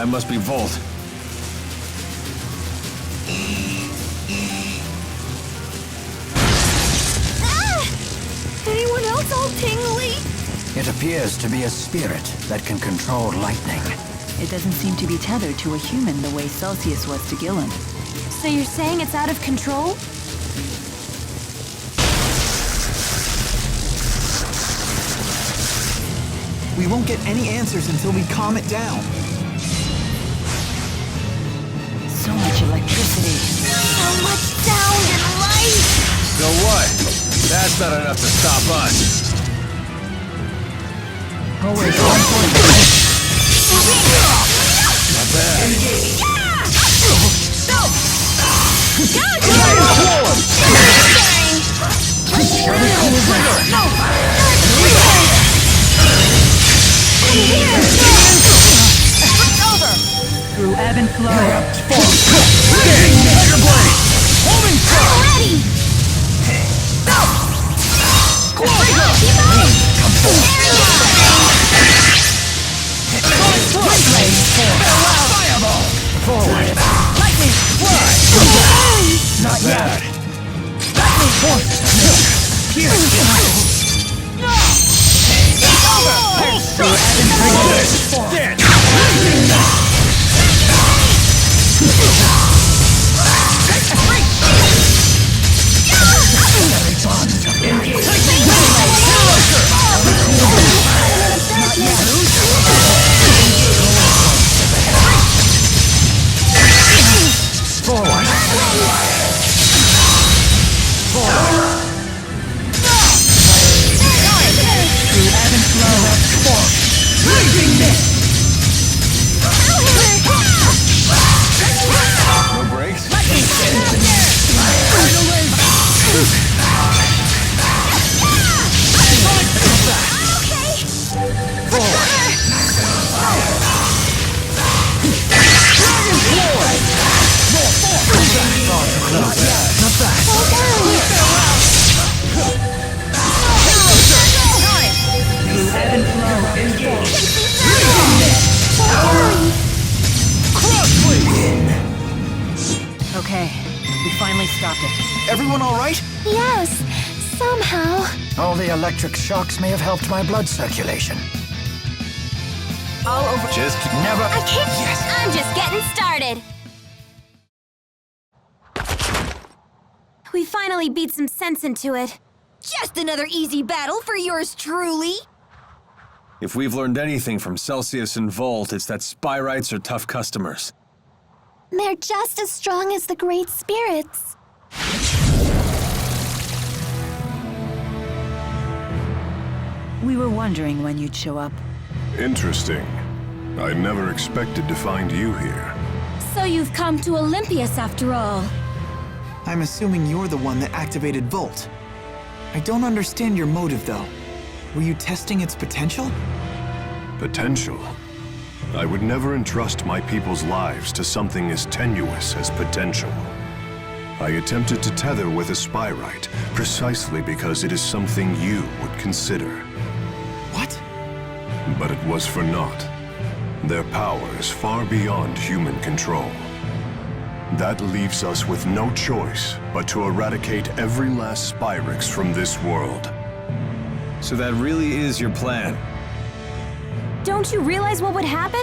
That must be Volt. Anyone else all tingly? It appears to be a spirit that can control lightning. It doesn't seem to be tethered to a human the way Celsius was to Gillen. So you're saying it's out of control? We won't get any answers until we calm it down. So much electricity. So much sound and light! So what? That's not enough to stop us. Always on point. Not bad. Through ebb and flow. Tiger Blade! Homing shot! Ready! Go! Fireball! Forward! Lightning! Fly! Not bad! Lightning! Pierce! Full shot! Dead! Forward! No brakes? Okay, we finally stopped it. Everyone all right? Yes, somehow. All the electric shocks may have helped my blood circulation. All over. Just Never... I can't. I'm just getting started. We finally beat some sense into it. Just another easy battle for yours truly. If we've learned anything from Celsius and Volt, it's that Spyrites are tough customers. They're just as strong as the great spirits. We were wondering when you'd show up. Interesting. I never expected to find you here. So you've come to Olympias after all. I'm assuming you're the one that activated Volt. I don't understand your motive, though. Were you testing its potential? Potential? I would never entrust my people's lives to something as tenuous as potential. I attempted to tether with a Spyrite, precisely because it is something you would consider. What? But it was for naught. Their power is far beyond human control. That leaves us with no choice but to eradicate every last Spyrix from this world. So that really is your plan? Don't you realize what would happen?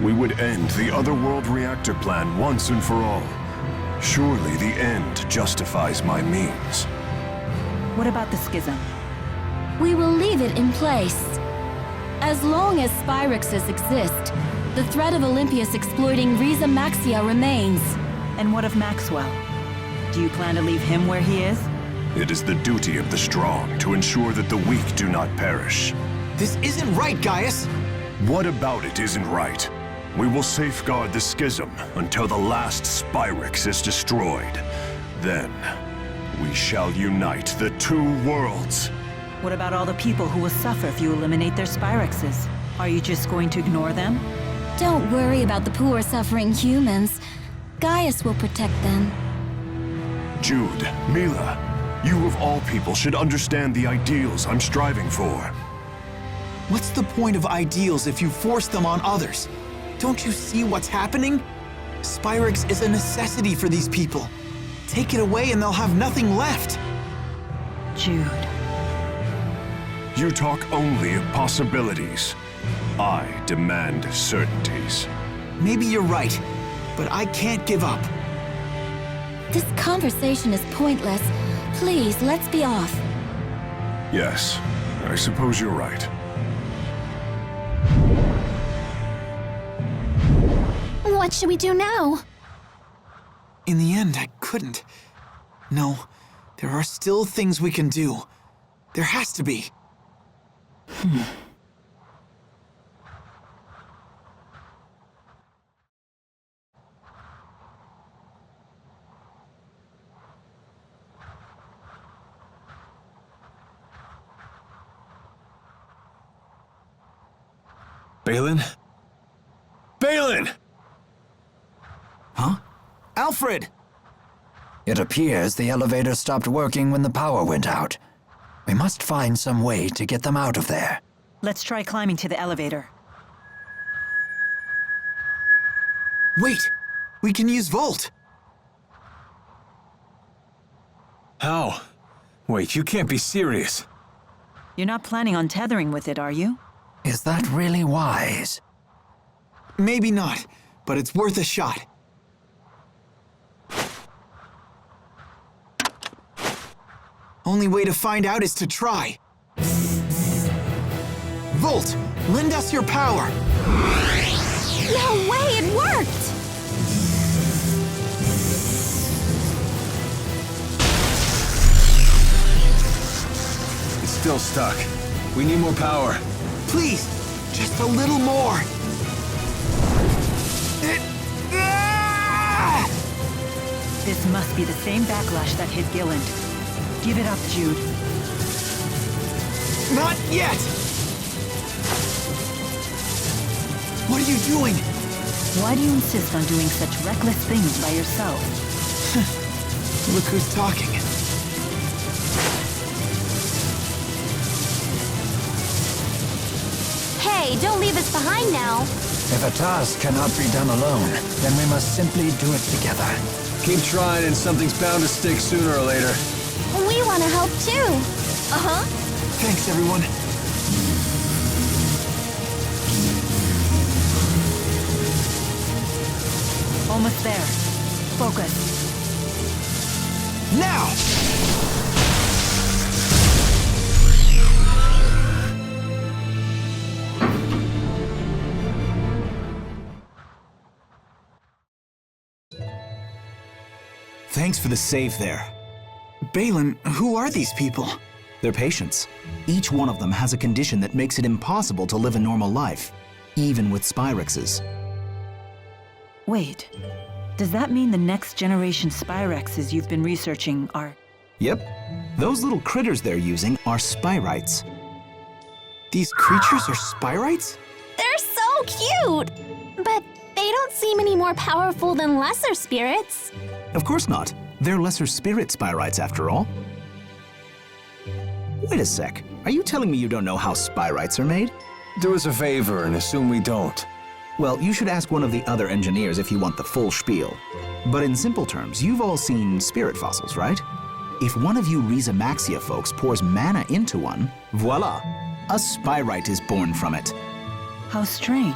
We would end the Otherworld reactor plan once and for all. Surely the end justifies my means. What about the schism? We will leave it in place. As long as Spyrixes exist, the threat of Olympias exploiting Riza Maxia remains. And what of Maxwell? Do you plan to leave him where he is? It is the duty of the strong to ensure that the weak do not perish. This isn't right, Gaius! What about it isn't right? We will safeguard the schism until the last Spyrix is destroyed. Then, we shall unite the two worlds. What about all the people who will suffer if you eliminate their Spyrixes? Are you just going to ignore them? Don't worry about the poor suffering humans. Gaius will protect them. Jude, Mila, you of all people should understand the ideals I'm striving for. What's the point of ideals if you force them on others? Don't you see what's happening? Spyrix is a necessity for these people. Take it away and they'll have nothing left. Jude. You talk only of possibilities. I demand certainties. Maybe you're right, but I can't give up. This conversation is pointless. Please, let's be off. Yes, I suppose you're right. What should we do now? In the end, I couldn't. No, there are still things we can do. There has to be. Balin? Balin! Huh? Alfred! It appears the elevator stopped working when the power went out. We must find some way to get them out of there. Let's try climbing to the elevator. Wait! We can use Volt! How? Wait, you can't be serious. You're not planning on tethering with it, are you? Is that really wise? Maybe not, but it's worth a shot. Only way to find out is to try. Volt, lend us your power. No way, it worked! It's still stuck. We need more power. Please, just a little more. This must be the same backlash that hit Gilland. Give it up, Jude. Not yet! What are you doing? Why do you insist on doing such reckless things by yourself? Look who's talking. Hey, don't leave us behind now. If a task cannot be done alone, then we must simply do it together. Keep trying and something's bound to stick sooner or later. We want to help too. Uh-huh. Thanks, everyone. Almost there. Focus. Now! Thanks for the save there. Balin, who are these people? They're patients. Each one of them has a condition that makes it impossible to live a normal life, even with Spyrexes. Wait. Does that mean the next generation Spyrexes you've been researching are... Yep. Those little critters they're using are Spyrites. These creatures are Spyrites? They're so cute! But they don't seem any more powerful than lesser spirits. Of course not. They're lesser spirit Spyrites after all. Wait a sec. Are you telling me you don't know how Spyrites are made? Do us a favor and assume we don't. Well, you should ask one of the other engineers if you want the full spiel. But in simple terms, you've all seen spirit fossils, right? If one of you Remastered folks pours mana into one, voila! A Spyrite is born from it. How strange.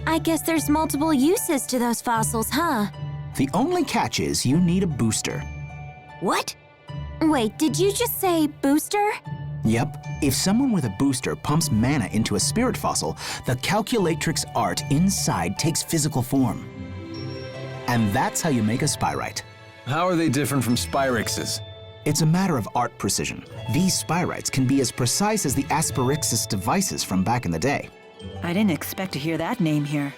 I guess there's multiple uses to those fossils, huh? The only catch is you need a booster. What? Wait, did you just say booster? Yep. If someone with a booster pumps mana into a spirit fossil, the calculatrix art inside takes physical form. And that's how you make a Spyrite. How are they different from Spyrixes? It's a matter of art precision. These Spyrites can be as precise as the Asperixis devices from back in the day. I didn't expect to hear that name here.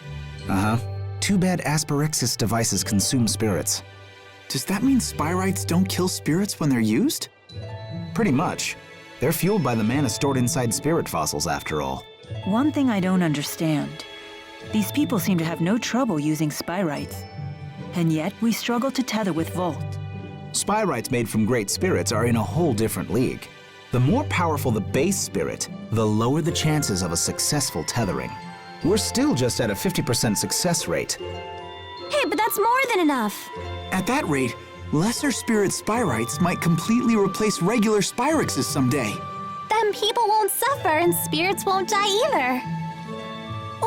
Uh-huh. Too bad Asperixis devices consume spirits. Does that mean Spyrites don't kill spirits when they're used? Pretty much. They're fueled by the mana stored inside spirit fossils, after all. One thing I don't understand. These people seem to have no trouble using Spyrites. And yet we struggle to tether with Volt. Spyrites made from great spirits are in a whole different league. The more powerful the base spirit, the lower the chances of a successful tethering. We're still just at a 50% success rate. Hey, but that's more than enough. At that rate, lesser spirit Spyrites might completely replace regular Spyrexes someday. Then people won't suffer and spirits won't die either.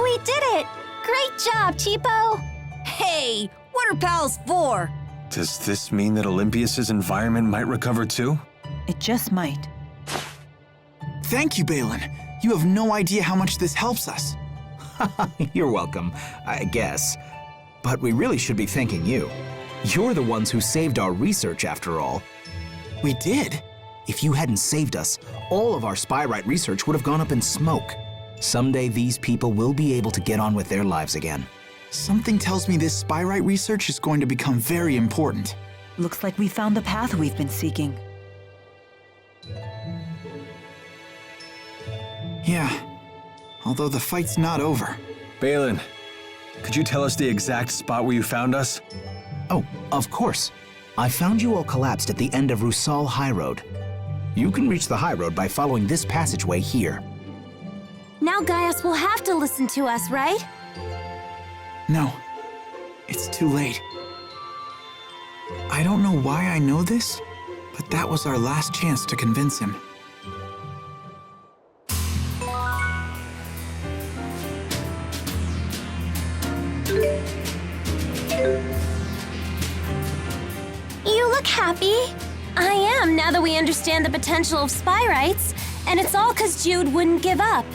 We did it! Great job, Cheapo! Hey, what are pals for? Does this mean that Olympias's environment might recover too? It just might. Thank you, Balin. You have no idea how much this helps us. You're welcome, I guess. But we really should be thanking you. You're the ones who saved our research, after all. We did? If you hadn't saved us, all of our Spyrite research would have gone up in smoke. Someday these people will be able to get on with their lives again. Something tells me this Spyrite research is going to become very important. Looks like we found the path we've been seeking. Yeah, although the fight's not over. Balin, could you tell us the exact spot where you found us? Oh, of course. I found you all collapsed at the end of Rusal High Road. You can reach the high road by following this passageway here. Now Gaius will have to listen to us, right? No, it's too late. I don't know why I know this, but that was our last chance to convince him. You look happy. I am, now that we understand the potential of Spyrites, and it's all 'cause Jude wouldn't give up.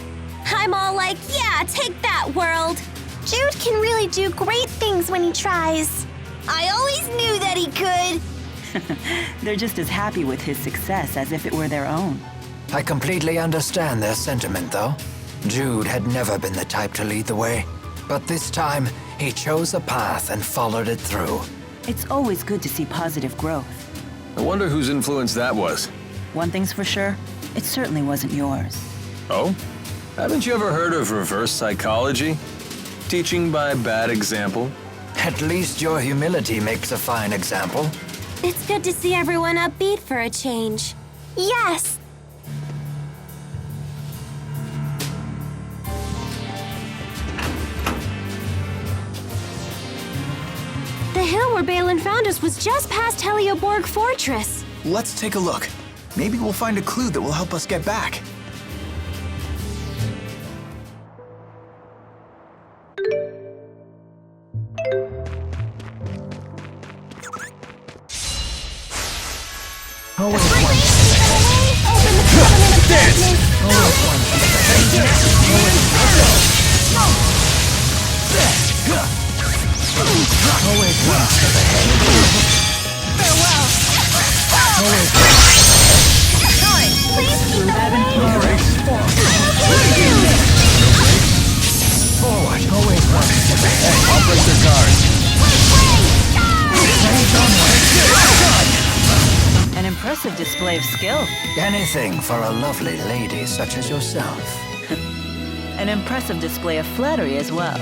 I'm all like, yeah, take that, world. Jude can really do great things when he tries. I always knew that he could. They're just as happy with his success as if it were their own. I completely understand their sentiment, though. Jude had never been the type to lead the way. But this time, he chose a path and followed it through. It's always good to see positive growth. I wonder whose influence that was. One thing's for sure, it certainly wasn't yours. Oh? Haven't you ever heard of reverse psychology? Teaching by bad example? At least your humility makes a fine example. It's good to see everyone upbeat for a change. Yes! The hill where Balin found us was just past Helioborg Fortress. Let's take a look. Maybe we'll find a clue that will help us get back. An impressive display of skill. Anything for a lovely lady such as yourself. An impressive display of flattery as well.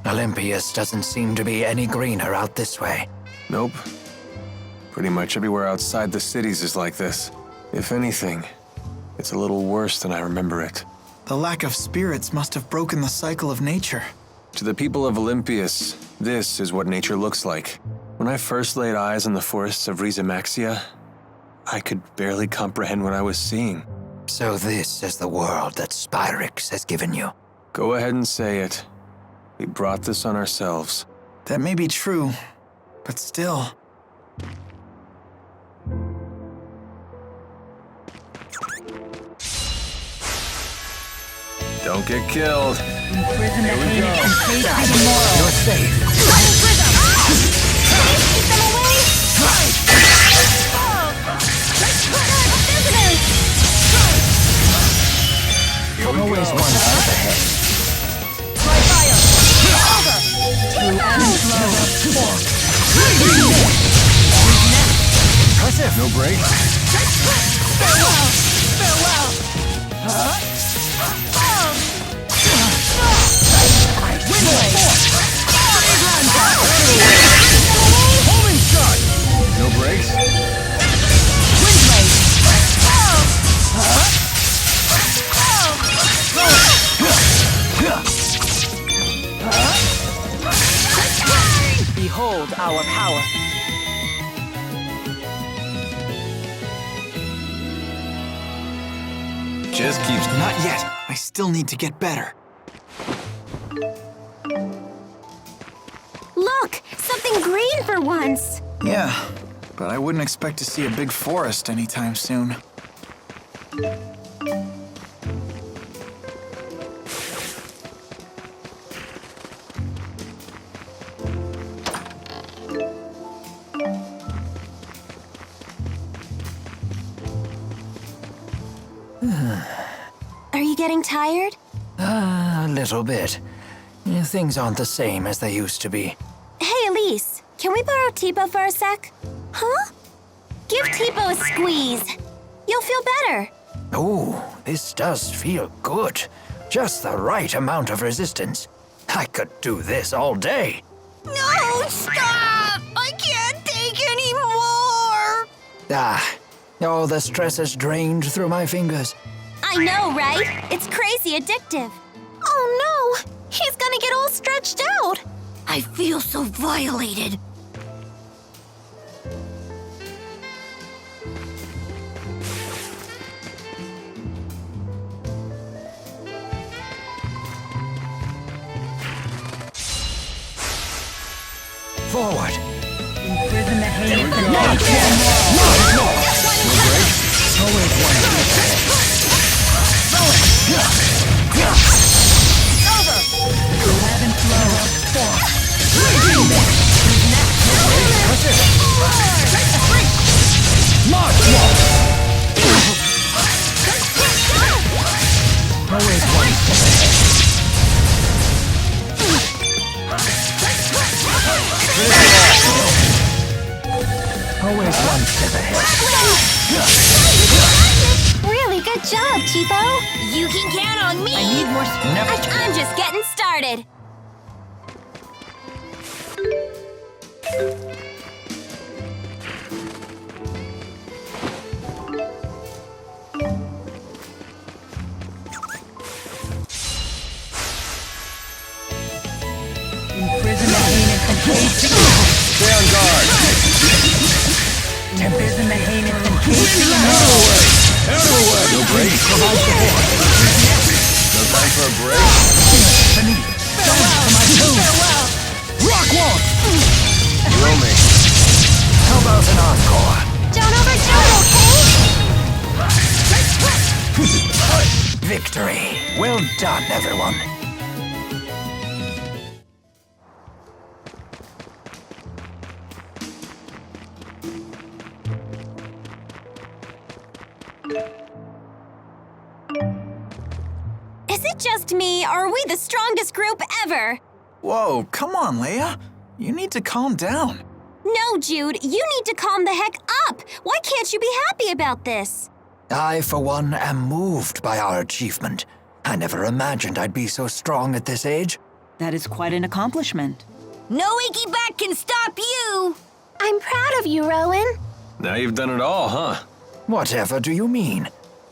Olympias doesn't seem to be any greener out this way. Nope. Pretty much everywhere outside the cities is like this. If anything, it's a little worse than I remember it. The lack of spirits must have broken the cycle of nature. To the people of Olympias, this is what nature looks like. When I first laid eyes on the forests of Remaxia, I could barely comprehend what I was seeing. So this is the world that Spyrix has given you. Go ahead and say it. We brought this on ourselves. That may be true, but still. Don't get killed. Imprison the heinous and face the immoral. You're safe. Keep them away! Always one step ahead. Impressive. No break? No breaks? Behold our power. Just keeps... Not yet. I still need to get better. Look! Something green for once! Yeah, but I wouldn't expect to see a big forest anytime soon. Are you getting tired? A little bit. Things aren't the same as they used to be. Hey, Elise, can we borrow Tipo for a sec? Huh? Give Tipo a squeeze. You'll feel better. Oh, this does feel good. Just the right amount of resistance. I could do this all day. No, stop! I can't take any more! All the stress has drained through my fingers. I know, right? It's crazy addictive. Oh no! He's gonna get all stretched out! I feel so violated. Forward. Imprison the heinous and face the immoral. Always one. Ebb and flow. Always one. Always one step ahead. Really good job, Tipo. You can count on me! I need more I'm just getting started. Imprison the heinous and face the Stay on guard. Imprison the heinous and face the immoral. No break? No time for a break? Rock wall! You owe me. How about an encore? Don't overdo it, okay? Victory. Well done, everyone. Is it just me, or are we the strongest group ever? Whoa, come on, Leia. You need to calm down. No, Jude, you need to calm the heck up. Why can't you be happy about this? I, for one, am moved by our achievement. I never imagined I'd be so strong at this age. That is quite an accomplishment. No icky back can stop you! I'm proud of you, Rowan. Now you've done it all, huh? Whatever do you mean?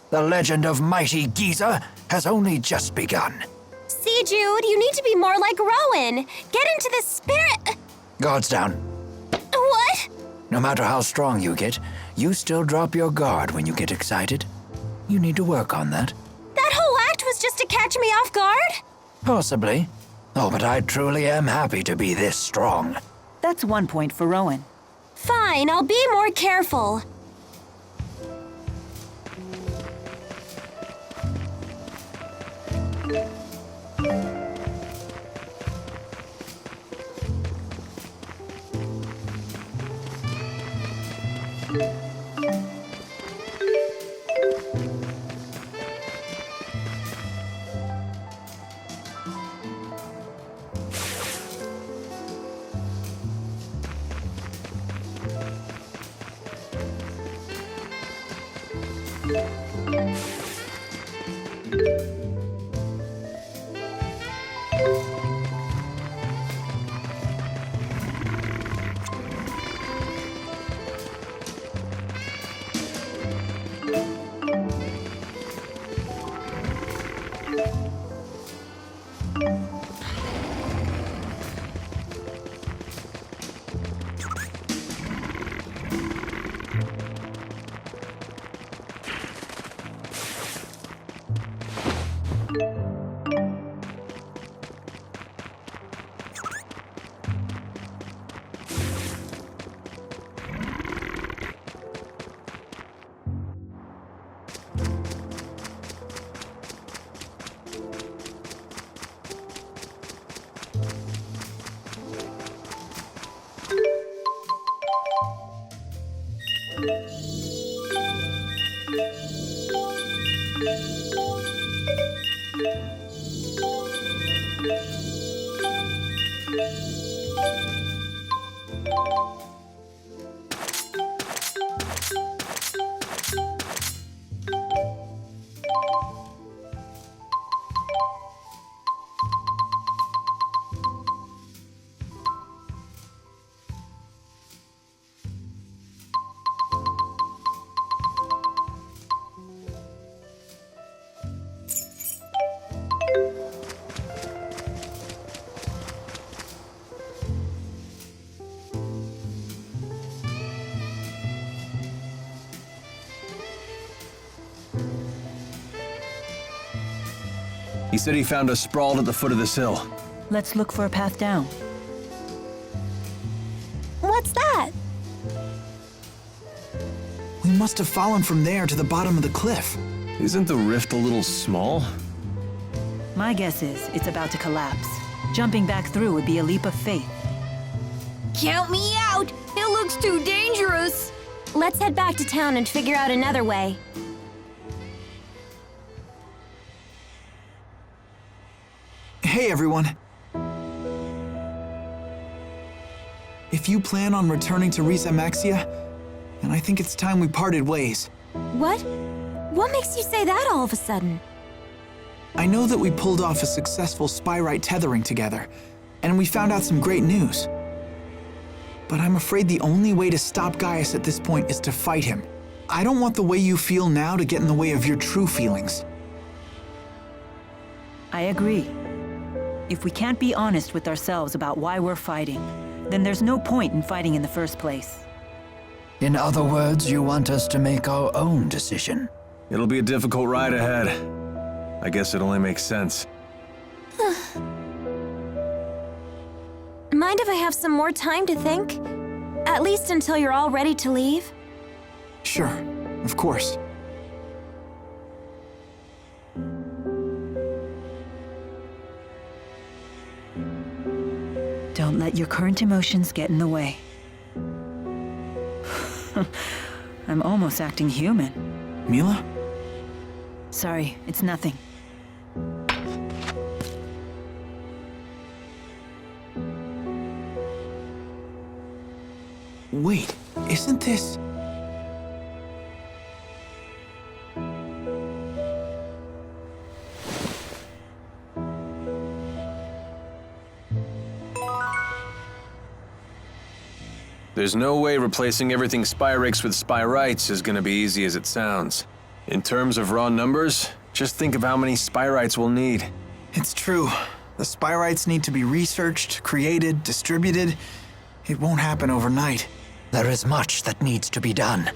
The legend of mighty Giza has only just begun. See, Jude, you need to be more like Rowan. Get into the spirit. Guards down. What? No matter how strong you get, you still drop your guard when you get excited. You need to work on that. That whole act was just to catch me off guard? Possibly. Oh, but I truly am happy to be this strong. That's 1 point for Rowan. Fine, I'll be more careful. He said he found us sprawled at the foot of this hill. Let's look for a path down. What's that? We must have fallen from there to the bottom of the cliff. Isn't the rift a little small? My guess is it's about to collapse. Jumping back through would be a leap of faith. Count me out! It looks too dangerous! Let's head back to town and figure out another way. Hey, everyone. If you plan on returning to Remaxia, then I think it's time we parted ways. What? What makes you say that all of a sudden? I know that we pulled off a successful Spyrite tethering together, and we found out some great news. But I'm afraid the only way to stop Gaius at this point is to fight him. I don't want the way you feel now to get in the way of your true feelings. I agree. If we can't be honest with ourselves about why we're fighting, then there's no point in fighting in the first place. In other words, you want us to make our own decision. It'll be a difficult ride ahead. I guess it only makes sense. Mind if I have some more time to think? At least until you're all ready to leave? Sure, of course. Don't let your current emotions get in the way. I'm almost acting human. Mila? Sorry, it's nothing. Wait, isn't this... There's no way replacing everything Spyrex with Spyrites is gonna be easy as it sounds. In terms of raw numbers, just think of how many Spyrites we'll need. It's true. The Spyrites need to be researched, created, distributed. It won't happen overnight. There is much that needs to be done.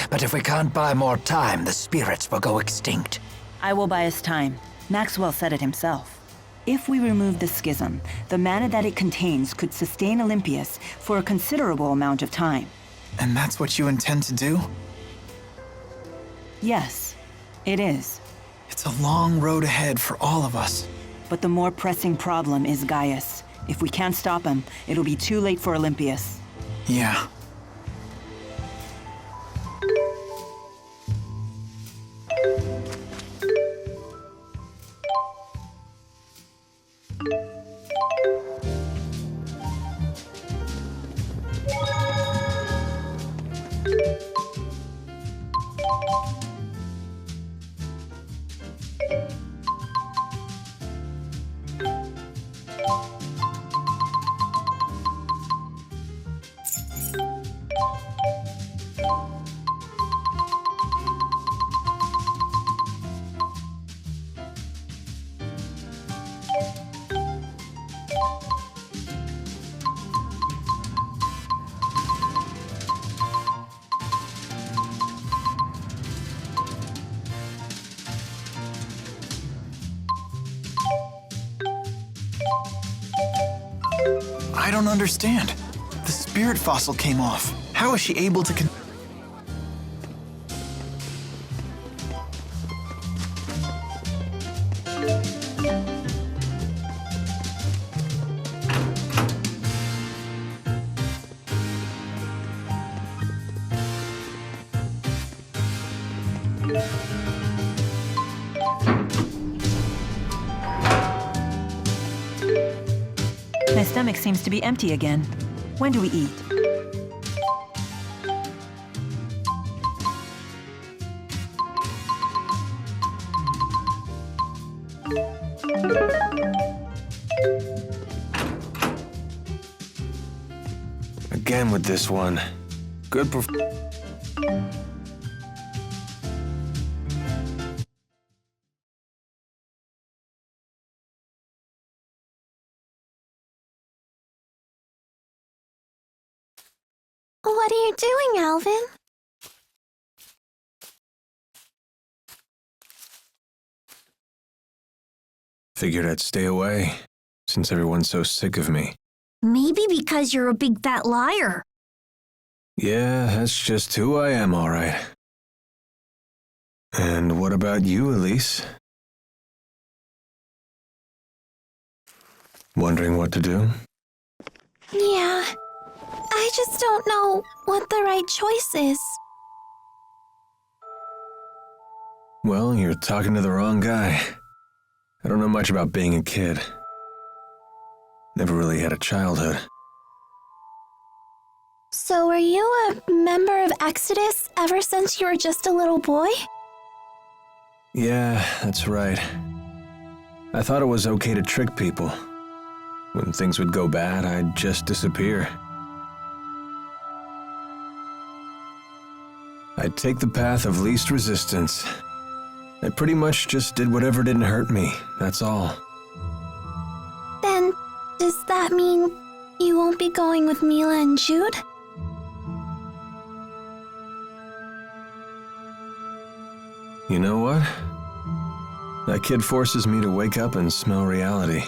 But if we can't buy more time, the spirits will go extinct. I will buy us time. Maxwell said it himself. If we remove the schism, the mana that it contains could sustain Olympius for a considerable amount of time. And that's what you intend to do? Yes, it is. It's a long road ahead for all of us. But the more pressing problem is Gaius. If we can't stop him, it'll be too late for Olympius. Yeah. I don't understand. The spirit fossil came off. How is she able to My stomach seems to be empty again. When do we eat? Again with this one. Good What are you doing, Alvin? Figured I'd stay away, since everyone's so sick of me. Maybe because you're a big fat liar. Yeah, that's just who I am, all right. And what about you, Elise? Wondering what to do? Yeah. I just don't know what the right choice is. Well, you're talking to the wrong guy. I don't know much about being a kid. Never really had a childhood. So were you a member of Exodus ever since you were just a little boy? Yeah, that's right. I thought it was okay to trick people. When things would go bad, I'd just disappear. I'd take the path of least resistance. I pretty much just did whatever didn't hurt me, that's all. Then, does that mean you won't be going with Mila and Jude? You know what? That kid forces me to wake up and smell reality.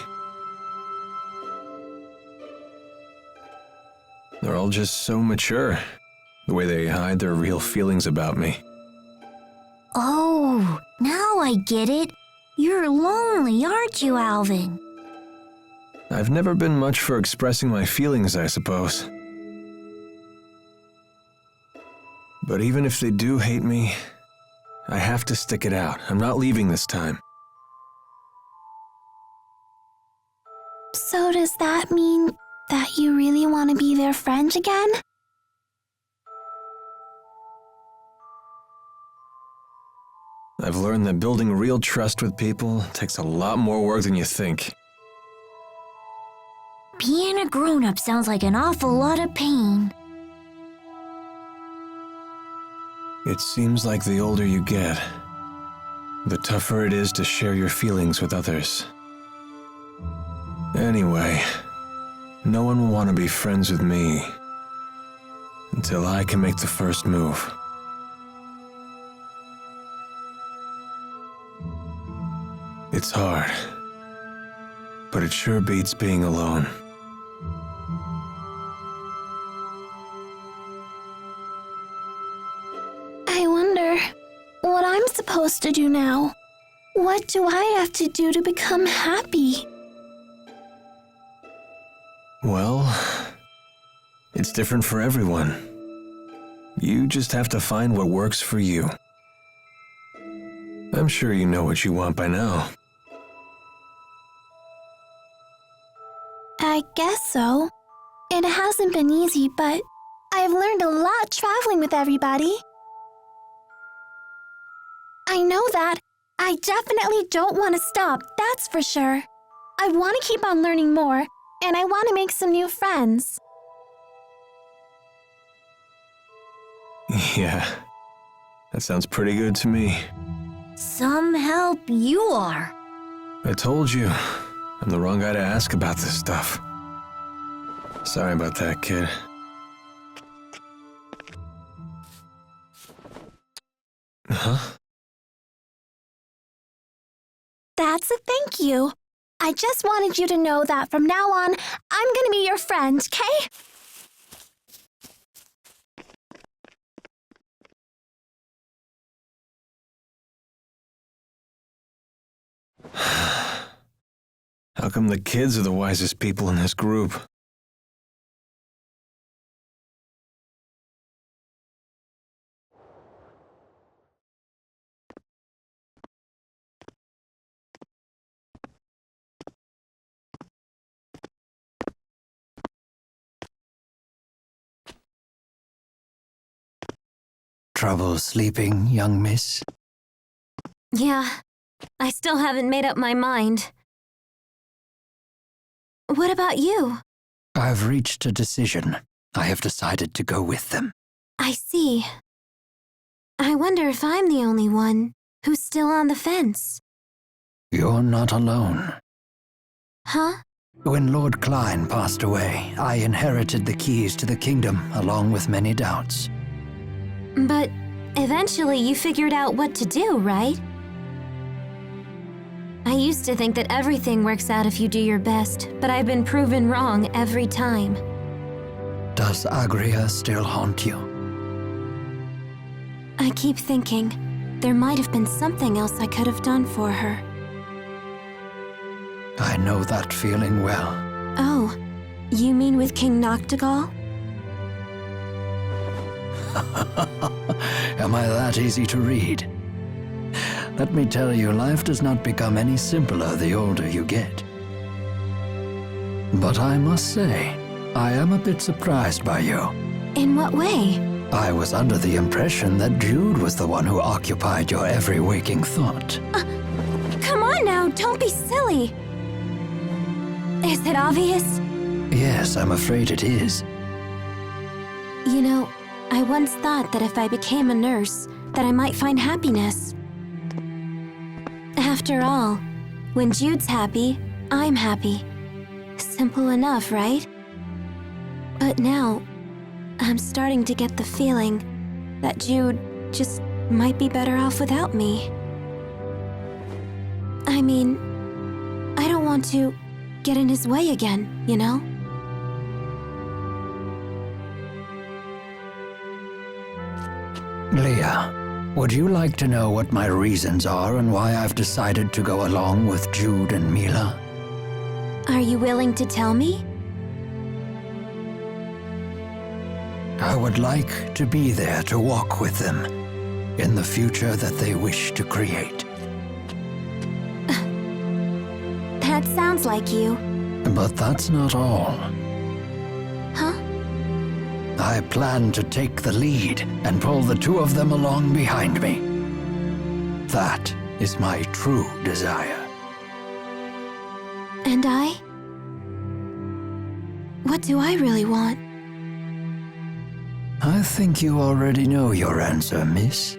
They're all just so mature, the way they hide their real feelings about me. Oh, now I get it. You're lonely, aren't you, Alvin? I've never been much for expressing my feelings, I suppose. But even if they do hate me, I have to stick it out. I'm not leaving this time. So does that mean that you really want to be their friend again? I've learned that building real trust with people takes a lot more work than you think. Being a grown-up sounds like an awful lot of pain. It seems like the older you get, the tougher it is to share your feelings with others. Anyway, no one will want to be friends with me until I can make the first move. It's hard, but it sure beats being alone. I wonder what I'm supposed to do now. What do I have to do to become happy? Well, it's different for everyone. You just have to find what works for you. I'm sure you know what you want by now. I guess so. It hasn't been easy, but I've learned a lot traveling with everybody. I know that. I definitely don't want to stop, that's for sure. I want to keep on learning more, and I want to make some new friends. Yeah, that sounds pretty good to me. Some help you are. I told you, I'm the wrong guy to ask about this stuff. Sorry about that, kid. Huh? That's a thank you. I just wanted you to know that from now on, I'm gonna be your friend, okay? How come the kids are the wisest people in this group? Trouble sleeping, young miss? Yeah, I still haven't made up my mind. What about you? I've reached a decision. I have decided to go with them. I see. I wonder if I'm the only one who's still on the fence. You're not alone. Huh? When Lord Klein passed away, I inherited the keys to the kingdom along with many doubts. But eventually you figured out what to do, right? I used to think that everything works out if you do your best, but I've been proven wrong every time. Does Agria still haunt you? I keep thinking there might have been something else I could have done for her. I know that feeling well. Oh, you mean with King Noctigal? Am I that easy to read? Let me tell you, life does not become any simpler the older you get. But I must say, I am a bit surprised by you. In what way? I was under the impression that Jude was the one who occupied your every waking thought. Come on now, don't be silly. Is it obvious? Yes, I'm afraid it is. You know, I once thought that if I became a nurse, that I might find happiness. After all, when Jude's happy, I'm happy. Simple enough, right? But now, I'm starting to get the feeling that Jude just might be better off without me. I mean, I don't want to get in his way again, you know? Leah, would you like to know what my reasons are and why I've decided to go along with Jude and Mila? Are you willing to tell me? I would like to be there to walk with them in the future that they wish to create. That sounds like you. But that's not all. Huh? I plan to take the lead and pull the two of them along behind me. That is my true desire. And I? What do I really want? I think you already know your answer, miss.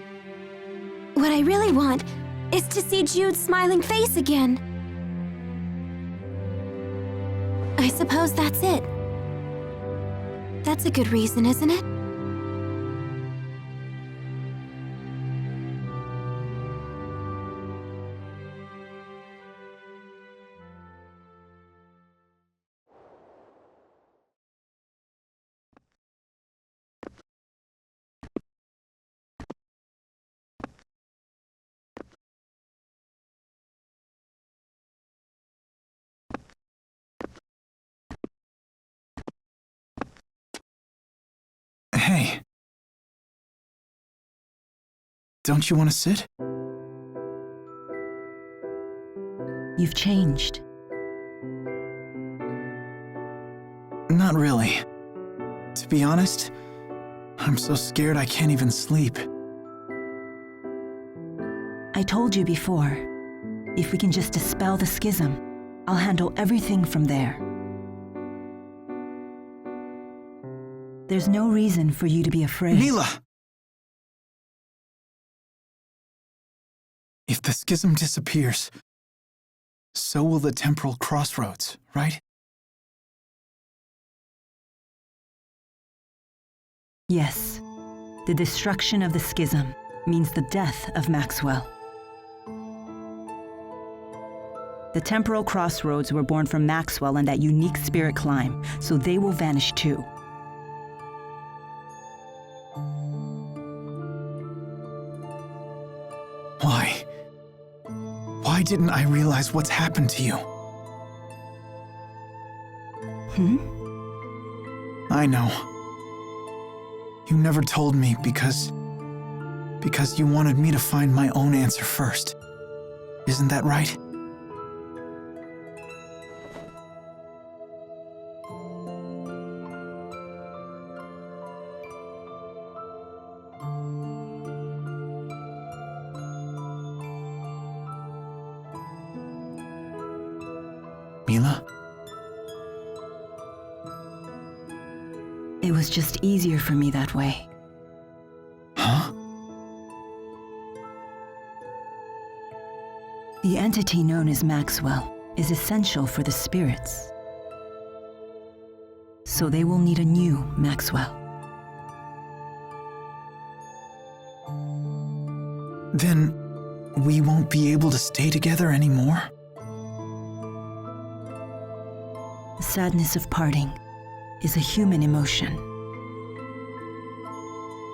What I really want is to see Jude's smiling face again. I suppose that's it. That's a good reason, isn't it? Hey. Don't you want to sit? You've changed. Not really. To be honest, I'm so scared I can't even sleep. I told you before, if we can just dispel the schism, I'll handle everything from there. There's no reason for you to be afraid. Mila! If the schism disappears, so will the temporal crossroads, right? Yes. The destruction of the schism means the death of Maxwell. The temporal crossroads were born from Maxwell and that unique spirit climb, so they will vanish too. Why? Why didn't I realize what's happened to you? I know. You never told me because you wanted me to find my own answer first. Isn't that right? Mila? It was just easier for me that way. Huh? The entity known as Maxwell is essential for the spirits. So they will need a new Maxwell. Then we won't be able to stay together anymore? The sadness of parting is a human emotion.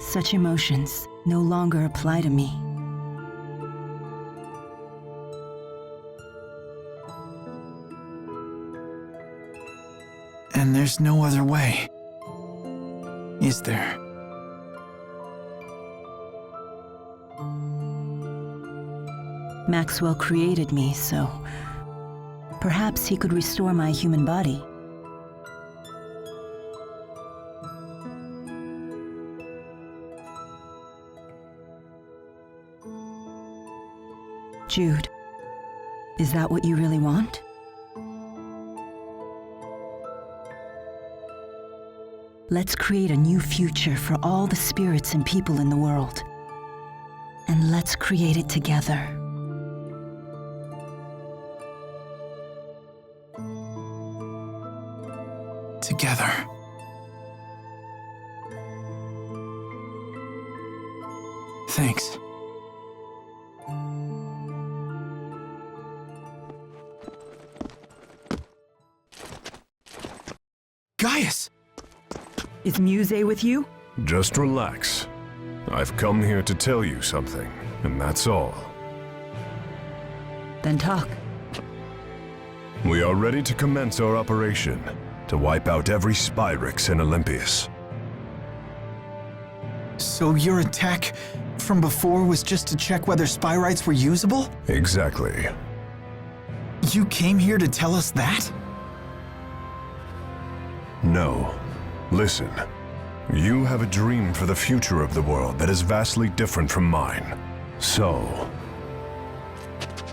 Such emotions no longer apply to me. And there's no other way, is there? Maxwell created me, so perhaps he could restore my human body. Jude, is that what you really want? Let's create a new future for all the spirits and people in the world. And let's create it together. Together. Thanks. Gaius! Is Muse with you? Just relax. I've come here to tell you something, and that's all. Then talk. We are ready to commence our operation to wipe out every Spyrix in Olympias. So your attack from before was just to check whether Spyrites were usable? Exactly. You came here to tell us that? No. Listen. You have a dream for the future of the world that is vastly different from mine. So,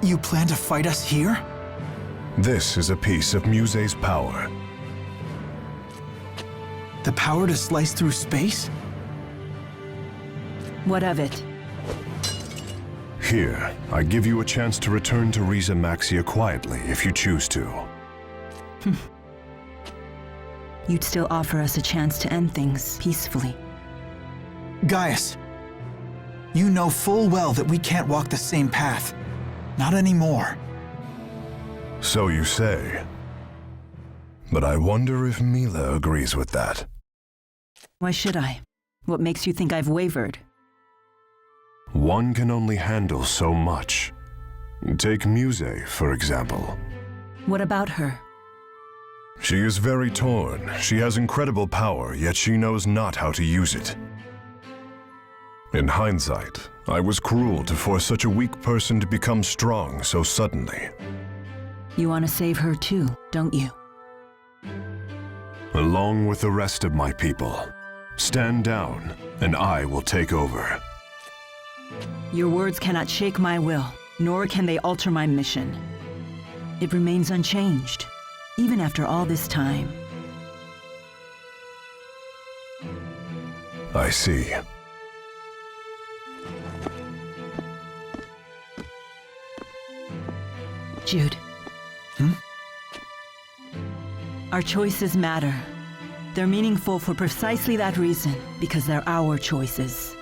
You plan to fight us here? this is a piece of Muse's power. The power to slice through space? What of it? Here, I give you a chance to return to Riza Maxia quietly if you choose to. You'd still offer us a chance to end things peacefully. Gaius, you know full well that we can't walk the same path. Not anymore. So you say. But I wonder if Mila agrees with that. Why should I? What makes you think I've wavered? One can only handle so much. Take Muse, for example. What about her? She is very torn. She has incredible power, yet she knows not how to use it. In hindsight, I was cruel to force such a weak person to become strong so suddenly. You want to save her too, don't you? Along with the rest of my people. Stand down, and I will take over. Your words cannot shake my will, nor can they alter my mission. It remains unchanged, even after all this time. I see. Jude. Our choices matter. They're meaningful for precisely that reason, because they're our choices.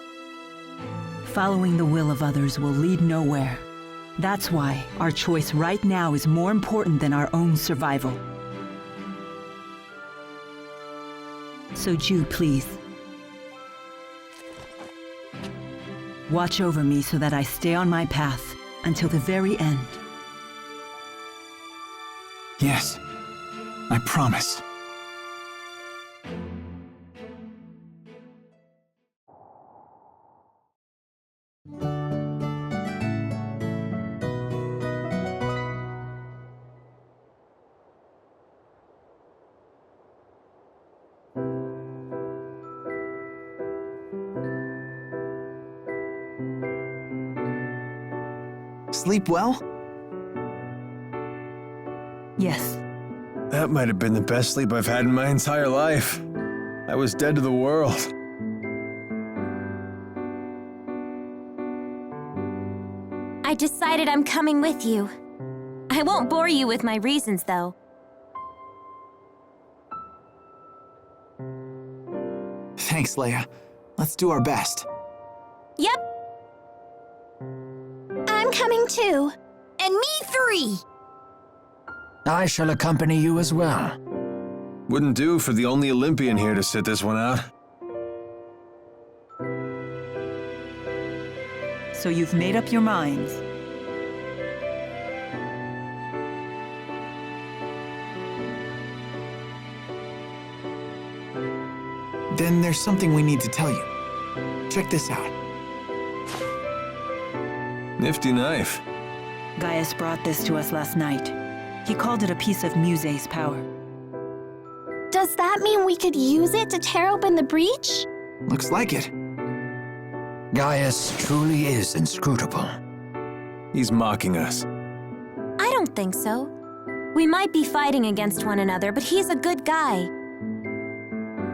Following the will of others will lead nowhere. That's why our choice right now is more important than our own survival. So Jude, please. Watch over me so that I stay on my path until the very end. Yes, I promise. Sleep well? Yes. That might have been the best sleep I've had in my entire life. I was dead to the world. I decided I'm coming with you. I won't bore you with my reasons, though. Thanks, Leia. Let's do our best. Yep. I'm coming too. And me 3! I shall accompany you as well. Wouldn't do for the only Olympian here to sit this one out. So you've made up your minds. Then there's something we need to tell you. Check this out. Nifty knife. Gaius brought this to us last night. He called it a piece of Muse's power. Does that mean we could use it to tear open the breach? Looks like it. Gaius truly is inscrutable. He's mocking us. I don't think so. We might be fighting against one another, but he's a good guy.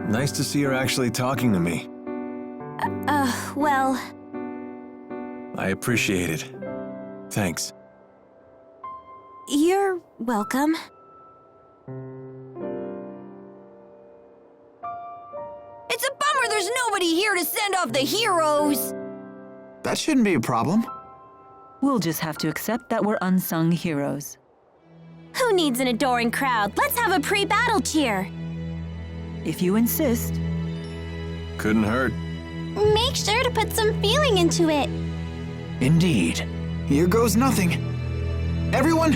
Nice to see her actually talking to me. Well... I appreciate it. Thanks. You're welcome. It's a bummer there's nobody here to send off the heroes! That shouldn't be a problem. We'll just have to accept that we're unsung heroes. Who needs an adoring crowd? Let's have a pre-battle cheer. If you insist. Couldn't hurt. Make sure to put some feeling into it. Indeed. Here goes nothing. Everyone,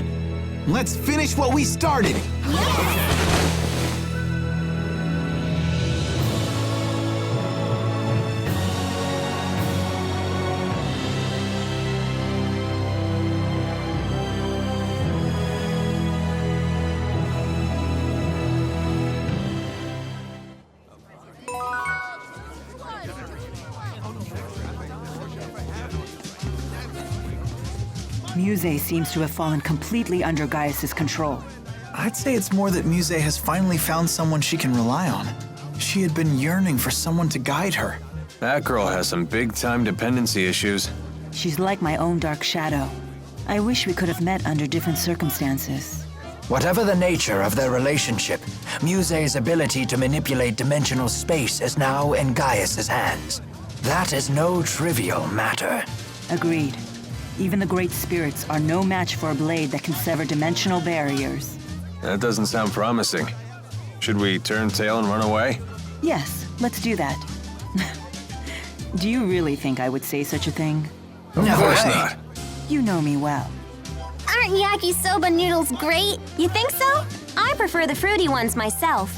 let's finish what we started. Muse seems to have fallen completely under Gaius's control. I'd say it's more that Muse has finally found someone she can rely on. She had been yearning for someone to guide her. That girl has some big-time dependency issues. She's like my own dark shadow. I wish we could have met under different circumstances. Whatever the nature of their relationship, Muse's ability to manipulate dimensional space is now in Gaius's hands. That is no trivial matter. Agreed. Even the great spirits are no match for a blade that can sever dimensional barriers. That doesn't sound promising. Should we turn tail and run away? Yes, let's do that. Do you really think I would say such a thing? Of course not. You know me well. Aren't yakisoba noodles great? You think so? I prefer the fruity ones myself.